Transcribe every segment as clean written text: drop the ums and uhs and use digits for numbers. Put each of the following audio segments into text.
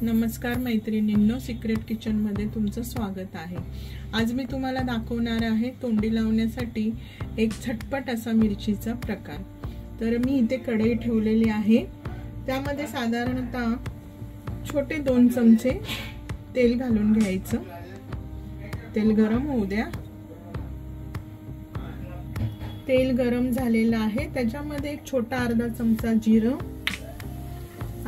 नमस्कार मैत्रिणींनो, secret kitchen मध्ये तुमचं स्वागत आहे। आज मी तुम्हाला दाखवणार आहे तोंडी लावण्यासाठी एक झटपट असा मिरचीचा प्रकार। तर मी इथे कढई ठेवलेली आहे, त्यामध्ये साधारणतः छोटे 2 चमचे तेल घालून घ्यायचं। तेल गरम होऊ द्या। तेल गरम झालेलं आहे, त्याच्यामध्ये एक छोटा अर्धा चमचा जिरं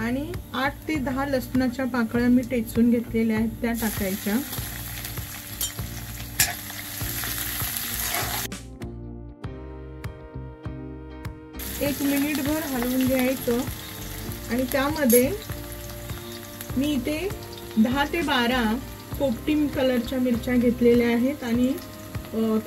आणि 8 ते 10 लसणाच्या पाकळ्या मी टेचून घेतलेल्या आहेत त्या टाकायच्या। एक मिनिटभर हलवून घ्यायचं आणि त्यामध्ये मी इथे 10 ते 12 पोपटी कलरच्या मिरच्या घेतलेल्या आहेत आणि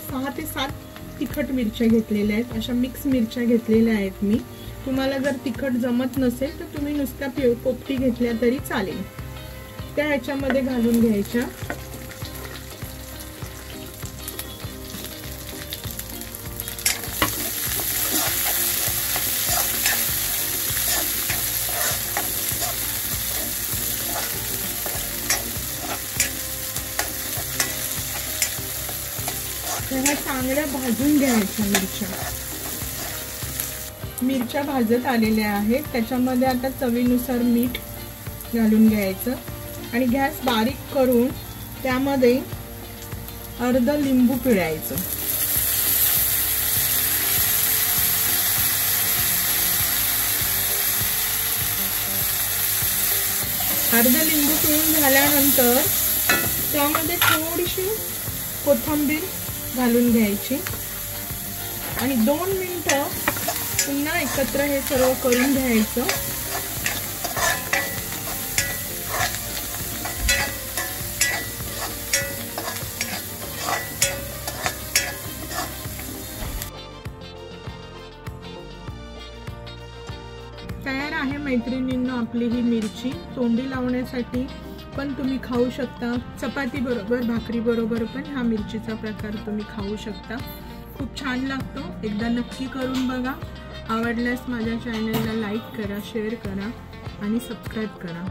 6 ते 7 तिखट मिरच्या घेतलेल्या आहेत। अशा मिक्स मिरच्या घेतलेल्या आहेत मी। तुम्हाला जर तिखट जमत नसेल तर तुम्ही नुसत्या पोपटी घेतल्या तरी चालेल। त्या ह्याच्यामध्ये घालून घ्यायच्या। ह्या चांगल्या भाजून घ्यायच्या मिरच्या भाजत आलेल्या आहेत। त्याच्यामध्ये आता चवीनुसार मीठ घालून घ्यायचं आणि गॅस बारीक करून त्यामध्ये अर्धा लिंबू पिळायचं। अर्धा लिंबू पिळून झाल्यानंतर त्यामध्ये थोडीशी कोथिंबीर घालून घ्यायची आणि 2 मिनिटं पुन्हा एकत्र हे सर्व करून घ्यायचं। तयार आहे मैत्रिणींनो आपली ही मिरची। तोंडी लावण्यासाठी पण तुम्ही खाऊ शकता, चपाती बरोबर भाकरी बरोबर पण हा मिरचीचा प्रकार तुम्ही खाऊ शकता। खूप छान लागतो, एकदा नक्की करून बघा। आवडल्यास माझ्या चॅनलला लाईक करा, शेअर करा आणि सबस्क्राइब करा।